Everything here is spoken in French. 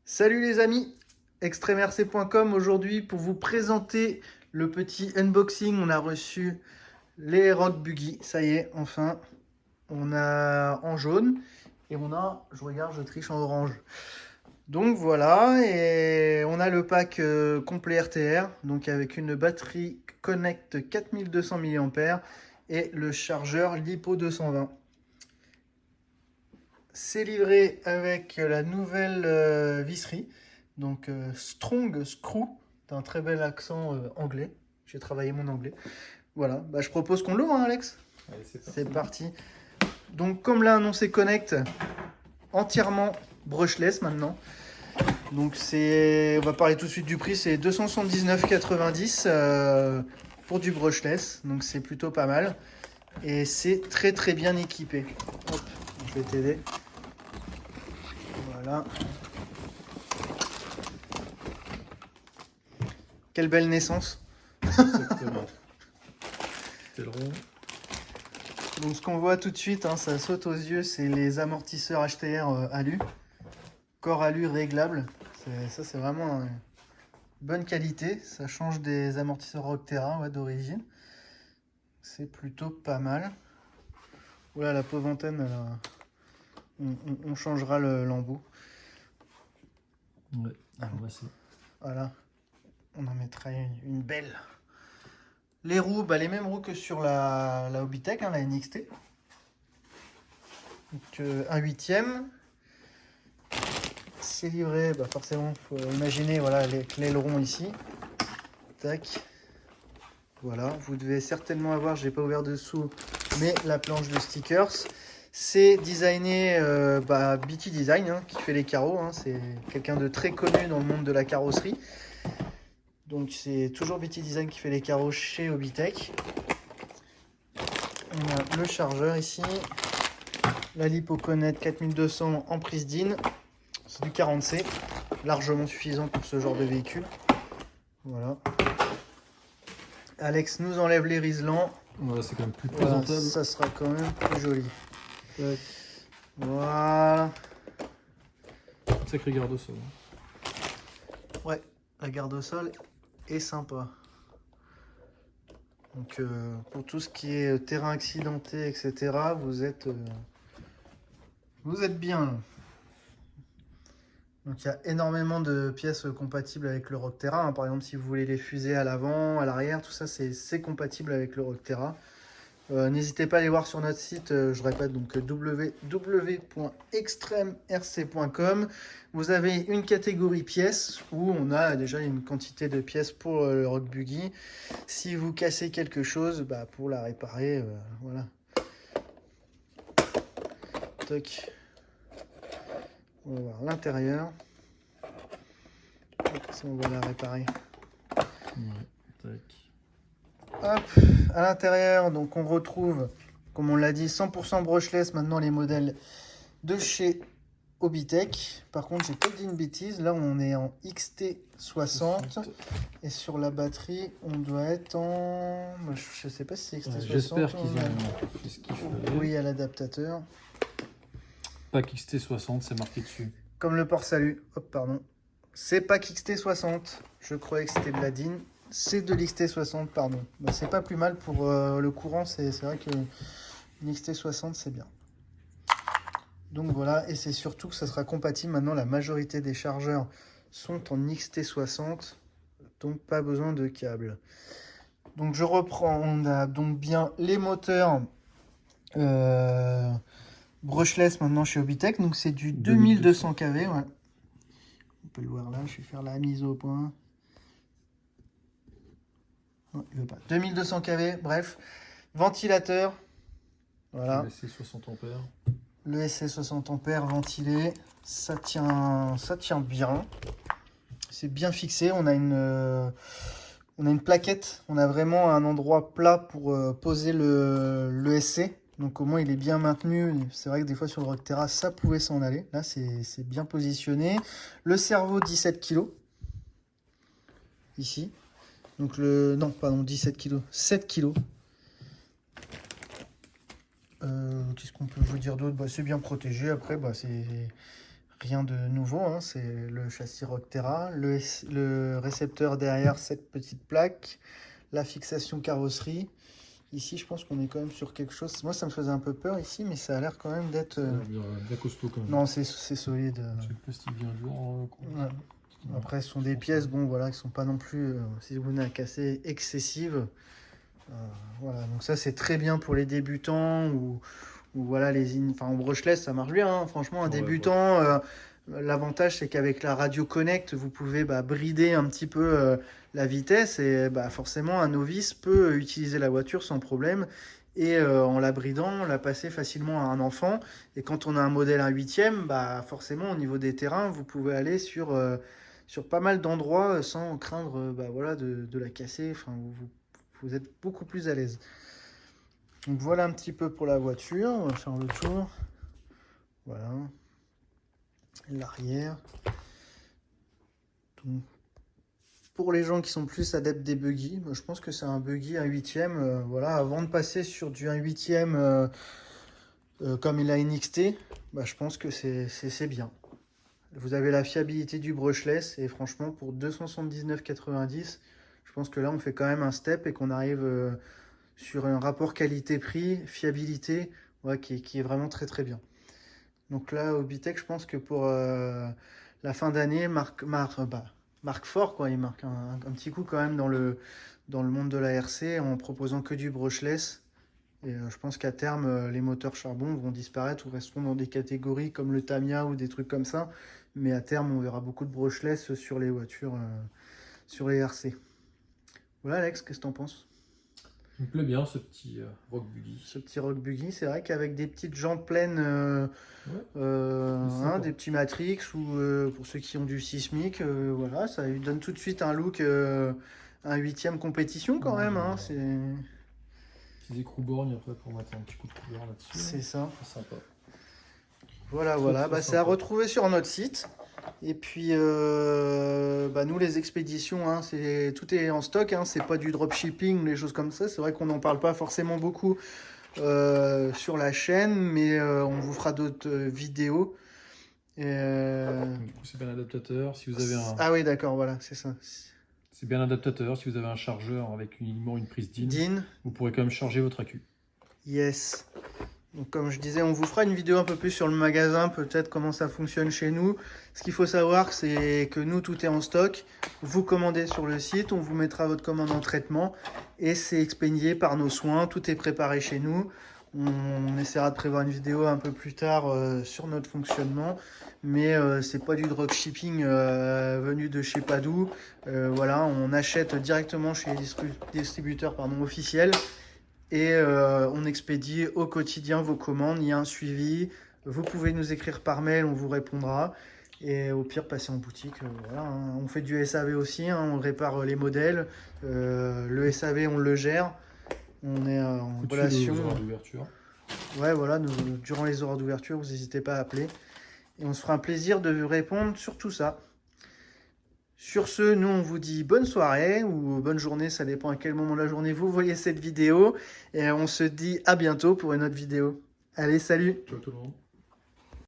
Salut les amis, extremrc.com aujourd'hui pour vous présenter le petit unboxing. On a reçu les Rock Buggy, ça y est, enfin. On a en jaune et on a, je regarde, je triche en orange. Donc voilà, et on a le pack complet RTR, donc avec une batterie Connect 4200 mAh et le chargeur LiPo 220. C'est livré avec la nouvelle visserie, donc Strong Screw, d'un très bel accent anglais. J'ai travaillé mon anglais. Voilà, bah, je propose qu'on l'ouvre, hein, Alex. Allez, C'est parti. Donc, comme l'a annoncé Connect, entièrement brushless maintenant. Donc, on va parler tout de suite du prix, c'est 279,90 pour du brushless. Donc, c'est plutôt pas mal. Et c'est très très bien équipé. Hop, je vais t'aider. Voilà. Quelle belle naissance. Exactement. C'est le rond. Donc ce qu'on voit tout de suite, hein, ça saute aux yeux, c'est les amortisseurs HTR alu. Corps alu réglable. Ça c'est vraiment bonne qualité. Ça change des amortisseurs Rockterra d'origine. C'est plutôt pas mal. Voilà, la pauvre antenne, on changera l'embout. Ouais, voici. Voilà, on en mettra une belle. Les roues, bah, les mêmes roues que sur la Hobbytech, hein, la NXT. Donc un huitième. C'est livré, bah forcément, il faut imaginer voilà, l'aileron ici. Tac. Voilà, vous devez certainement avoir, j'ai pas ouvert dessous, mais la planche de stickers. C'est designé BT Design, hein, qui fait les carreaux. Hein, c'est quelqu'un de très connu dans le monde de la carrosserie. Donc c'est toujours BT Design qui fait les carreaux chez Hobbytech. On a le chargeur ici. La Lipo Connect 4200 en prise DIN. C'est du 40C, largement suffisant pour ce genre de véhicule. Voilà. Alex nous enlève les riselants. Voilà, c'est quand même plus Voilà, présentable. ça sera quand même plus joli. Ouais. Voilà. Sacré garde au sol. Ouais, la garde au sol est sympa. Donc pour tout ce qui est terrain accidenté, etc., vous êtes bien. Donc il y a énormément de pièces compatibles avec le Rockterra. Hein. Par exemple, si vous voulez les fusées à l'avant, à l'arrière, tout ça, c'est compatible avec le Rockterra. N'hésitez pas à aller voir sur notre site, je répète, donc www.extremrc.com. Vous avez une catégorie pièces où on a déjà une quantité de pièces pour le Rock Buggy. Si vous cassez quelque chose, bah, pour la réparer, voilà. Toc. On va voir l'intérieur. Si on va la réparer. Ouais, tac. Hop, à l'intérieur, donc on retrouve, comme on l'a dit, 100% brushless maintenant les modèles de chez Hobbytech. Par contre, j'ai peut-être dit une bêtise. Là, on est en XT60 et sur la batterie, on doit être en. Je sais pas si c'est XT60. J'espère qu'ils ont fait ce qu'il fallait. Oui, à l'adaptateur. Pack XT60, c'est marqué dessus. Comme le port salut. Hop, pardon. C'est pas XT60. Je croyais que c'était de la DIN. C'est de l'XT60, pardon. Bah, c'est pas plus mal pour le courant. C'est vrai que l'XT60, c'est bien. Donc voilà, et c'est surtout que ça sera compatible. Maintenant, la majorité des chargeurs sont en XT60. Donc pas besoin de câble. Donc je reprends. On a donc bien les moteurs brushless maintenant chez Hobbytech. Donc c'est du 2200 kV. Ouais. On peut le voir là, je vais faire la mise au point. Non, il veut pas. 2200 kV, bref. Ventilateur. Voilà. Le SC 60 ampères. Le SC 60 ampères ventilé. Ça tient bien. C'est bien fixé. On a une plaquette. On a vraiment un endroit plat pour poser le SC. Donc au moins il est bien maintenu. C'est vrai que des fois sur le Rockterra ça pouvait s'en aller. Là c'est bien positionné. Le cerveau 17 kg. Ici. Donc non, pardon, 17 kg. 7 kg. Qu'est-ce qu'on peut vous dire d'autre? Bah, c'est bien protégé. Après, bah, c'est Rien de nouveau, hein, c'est le châssis Rockterra, le récepteur derrière cette petite plaque, la fixation carrosserie. Ici, je pense qu'on est quand même sur quelque chose. Moi, ça me faisait un peu peur ici, mais ça a l'air quand même d'être. Bien costaud quand même. Non, c'est solide. C'est le plastique bien lourd. Ouais. Après, ce sont des pièces, bon, voilà, qui sont pas non plus, si vous venez à casser, excessives. Voilà, donc ça, c'est très bien pour les débutants ou voilà, enfin, en brushless, ça marche bien, hein. Franchement, un débutant, l'avantage, c'est qu'avec la Radio Connect, vous pouvez brider un petit peu la vitesse et forcément, un novice peut utiliser la voiture sans problème et en la bridant, la passer facilement à un enfant. Et quand on a un modèle 1/8e, forcément, au niveau des terrains, vous pouvez aller sur pas mal d'endroits sans craindre voilà, de la casser. Enfin, vous êtes beaucoup plus à l'aise. Donc voilà un petit peu pour la voiture. On va faire le tour. Voilà. L'arrière. Donc, pour les gens qui sont plus adeptes des buggy, je pense que c'est un buggy 1/8e. Voilà, avant de passer sur du 1/8e comme la NXT, je pense que c'est bien. Vous avez la fiabilité du brushless et franchement pour 279,90, je pense que là on fait quand même un step et qu'on arrive sur un rapport qualité-prix, fiabilité, ouais, qui est vraiment très très bien. Donc là Obitech, je pense que pour la fin d'année marque fort, quoi. Il marque un petit coup quand même dans le monde de la RC en proposant que du brushless. Et je pense qu'à terme, les moteurs charbon vont disparaître ou resteront dans des catégories comme le Tamiya ou des trucs comme ça. Mais à terme, on verra beaucoup de brushless sur les voitures, sur les RC. Voilà Alex, qu'est-ce que t'en penses? Il me plaît bien ce petit Rock Buggy. Ce petit Rock Buggy, c'est vrai qu'avec des petites jantes pleines, des petits Matrix ou pour ceux qui ont du sismique, voilà, ça lui donne tout de suite un look, un 8e compétition quand même. Hein, c'est... Des écrous borgnes après pour mettre un petit coup de couleur là-dessus. C'est ça. C'est sympa. Voilà, c'est à retrouver sur notre site. Et puis, nous, les expéditions, hein, tout est en stock. Hein, c'est pas du dropshipping, les choses comme ça. C'est vrai qu'on n'en parle pas forcément beaucoup sur la chaîne, mais on vous fera d'autres vidéos. Du coup, c'est bien adaptateur. Si vous avez un... Ah oui, d'accord, voilà, c'est ça. C'est bien adaptateur. Si vous avez un chargeur avec uniquement une prise DIN, vous pourrez quand même charger votre accu. Yes. Donc, comme je disais, on vous fera une vidéo un peu plus sur le magasin, peut-être comment ça fonctionne chez nous. Ce qu'il faut savoir, c'est que nous, tout est en stock. Vous commandez sur le site, on vous mettra votre commande en traitement et c'est expédié par nos soins. Tout est préparé chez nous. On essaiera de prévoir une vidéo un peu plus tard sur notre fonctionnement. Mais c'est pas du dropshipping venu de chez pas d'où. Voilà, on achète directement chez les distributeurs officiels. Et on expédie au quotidien vos commandes, il y a un suivi. Vous pouvez nous écrire par mail, on vous répondra. Et au pire, passez en boutique. Voilà, hein. On fait du SAV aussi, hein, on répare les modèles. Le SAV, on le gère. On est en relation. Ouais, voilà, durant les horaires d'ouverture, vous n'hésitez pas à appeler. Et on se fera un plaisir de vous répondre sur tout ça. Sur ce, nous on vous dit bonne soirée ou bonne journée, ça dépend à quel moment de la journée vous voyez cette vidéo. Et on se dit à bientôt pour une autre vidéo. Allez, salut! Ciao tout le monde!